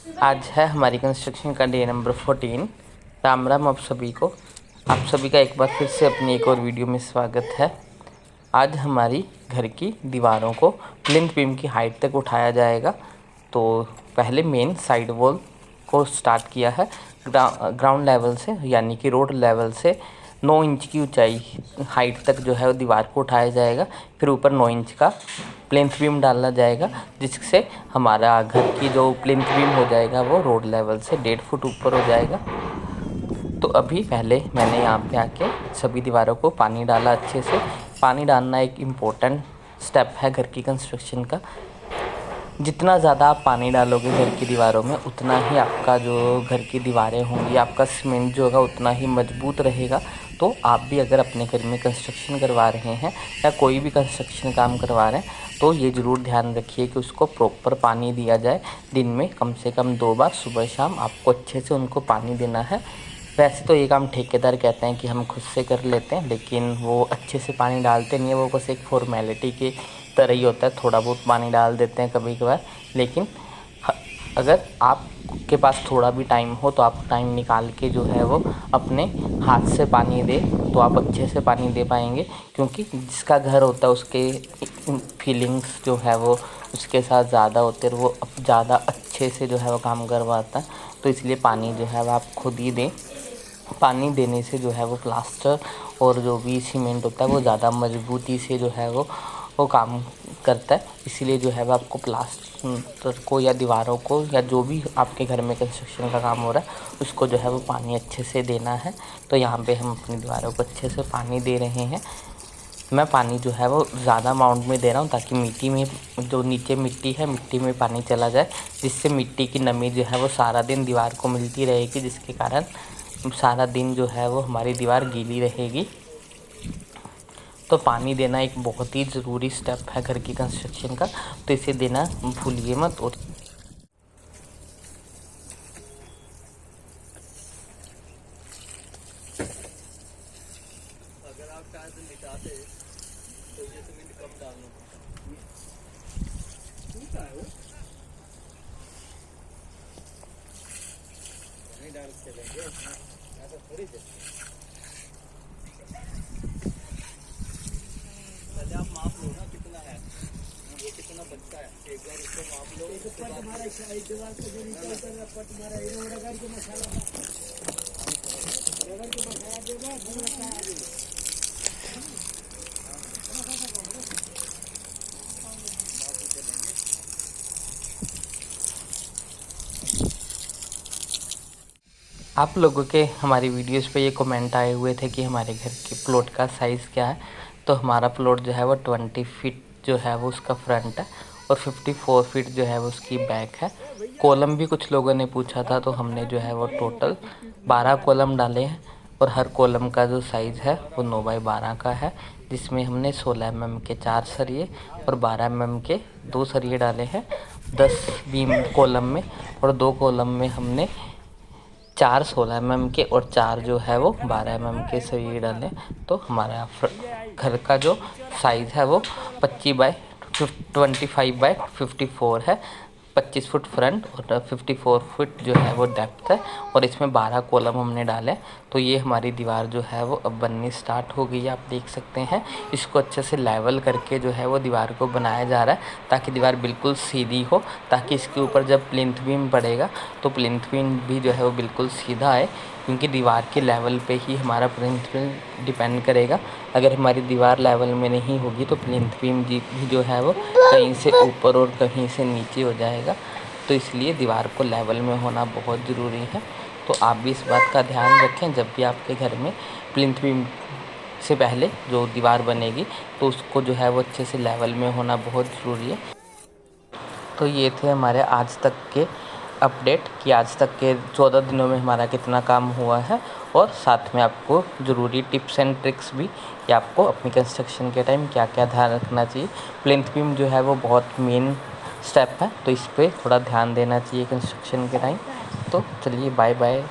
आज है हमारी कंस्ट्रक्शन का डे नंबर 14। राम राम आप सभी को। आप सभी का एक बार फिर से अपनी एक और वीडियो में स्वागत है। आज हमारी घर की दीवारों को प्लिंथ बीम की हाइट तक उठाया जाएगा। तो पहले मेन साइड वॉल को स्टार्ट किया है ग्राउंड लेवल से, यानी कि रोड लेवल से 9 इंच की ऊंचाई हाइट तक जो है वो दीवार को उठाया जाएगा। फिर ऊपर 9 इंच का प्लिंथ बीम डाला जाएगा, जिससे हमारा घर की जो प्लिंथ बीम हो जाएगा वो रोड लेवल से 1.5 फुट ऊपर हो जाएगा। तो अभी पहले मैंने यहाँ पे आके सभी दीवारों को पानी डाला अच्छे से। पानी डालना एक इम्पोर्टेंट स्टेप है घर की कंस्ट्रक्शन का। जितना ज़्यादा आप पानी डालोगे घर की दीवारों में, उतना ही आपका जो घर की दीवारें होंगी, आपका सीमेंट जो होगा उतना ही मजबूत रहेगा। तो आप भी अगर अपने घर में कंस्ट्रक्शन करवा रहे हैं या कोई भी कंस्ट्रक्शन काम करवा रहे हैं, तो ये ज़रूर ध्यान रखिए कि उसको प्रॉपर पानी दिया जाए। दिन में कम से कम 2 बार, सुबह शाम, आपको अच्छे से उनको पानी देना है। वैसे तो ये काम ठेकेदार कहते हैं कि हम खुद से कर लेते हैं, लेकिन वो अच्छे से पानी डालते नहीं है। वो बस एक फॉर्मेलिटी की तरह ही होता है, थोड़ा बहुत पानी डाल देते हैं कभी कभार। लेकिन अगर आपके पास थोड़ा भी टाइम हो तो आप टाइम निकाल के जो है वो अपने हाथ से पानी दे, तो आप अच्छे से पानी दे पाएंगे। क्योंकि जिसका घर होता है उसके फीलिंग्स जो है वो उसके साथ ज़्यादा होते हैं, वो अब ज़्यादा अच्छे से जो है वो काम करवाता है। तो इसलिए पानी जो है वो आप खुद ही दें। पानी देने से जो है वो प्लास्टर और जो भी सीमेंट होता है वो ज़्यादा मजबूती से जो है वो काम करता है। इसीलिए जो है वो आपको प्लास्टर को या दीवारों को या जो भी आपके घर में कंस्ट्रक्शन का काम हो रहा है उसको जो है वो पानी अच्छे से देना है। तो यहाँ पे हम अपनी दीवारों को अच्छे से पानी दे रहे हैं। मैं पानी जो है वो ज़्यादा अमाउंट में दे रहा हूँ, ताकि मिट्टी में जो नीचे मिट्टी है, मिट्टी में पानी चला जाए, जिससे मिट्टी की नमी जो है वो सारा दिन दीवार को मिलती रहेगी, जिसके कारण सारा दिन जो है वो हमारी दीवार गीली रहेगी। तो पानी देना एक बहुत ही ज़रूरी स्टेप है घर की कंस्ट्रक्शन का, तो इसे देना भूलिए मत। और अगर आप टाइल्स मिटाते तो ये सीमेंट कम डालना पड़ता है। वो नहीं डाल के चलेंगे, ऐसा थोड़ी चलते। पहले आप माप लो ना कितना है, ये कितना बचता है, एक बार इसको माप लो। एक दीवार पे जो नीचे उतर पट मारा रगड़ के मसाला देगा, आप लोगों के हमारी वीडियोस पे ये कमेंट आए हुए थे कि हमारे घर के प्लॉट का साइज़ क्या है। तो हमारा प्लॉट जो है वो 20 फीट जो है वो उसका फ्रंट है और 54 फीट जो है वो उसकी बैक है। कॉलम भी कुछ लोगों ने पूछा था, तो हमने जो है वो टोटल 12 कॉलम डाले हैं और हर कॉलम का जो साइज़ है वो 9x12 का है, जिसमें हमने 16 mm के 4 सरिये और 12 mm के 2 सरिये डाले हैं 10 बीम कॉलम में। और 2 कॉलम में हमने 4 16 mm के और 4 जो है वो 12 mm के सरिये डालें। तो हमारा घर का जो साइज़ है वो 25x54 है। 25 फुट फ्रंट और 54 फुट जो है वो डेप्थ है, और इसमें 12 कॉलम हमने डाले। तो ये हमारी दीवार जो है वो अब बननी स्टार्ट हो गई है, आप देख सकते हैं। इसको अच्छे से लेवल करके जो है वो दीवार को बनाया जा रहा है, ताकि दीवार बिल्कुल सीधी हो, ताकि इसके ऊपर जब प्लिंथ बीम पड़ेगा तो प्लिंथ बीम भी जो है वो बिल्कुल सीधा आए। क्योंकि दीवार के लेवल पे ही हमारा प्लिंथ बीम डिपेंड करेगा। अगर हमारी दीवार लेवल में नहीं होगी तो प्लिंथ बीम भी जो है वो कहीं से ऊपर और कहीं से नीचे हो जाएगा। तो इसलिए दीवार को लेवल में होना बहुत ज़रूरी है। तो आप भी इस बात का ध्यान रखें, जब भी आपके घर में प्लिंथ बीम से पहले जो दीवार बनेगी तो उसको जो है वो अच्छे से लेवल में होना बहुत ज़रूरी है। तो ये थे हमारे आज तक के अपडेट कि आज तक के 14 दिनों में हमारा कितना काम हुआ है, और साथ में आपको ज़रूरी टिप्स एंड ट्रिक्स भी कि आपको अपनी कंस्ट्रक्शन के टाइम क्या क्या ध्यान रखना चाहिए। प्लिंथ बीम जो है वो बहुत मेन स्टेप है, तो इस पर थोड़ा ध्यान देना चाहिए कंस्ट्रक्शन के टाइम। तो चलिए, बाय बाय।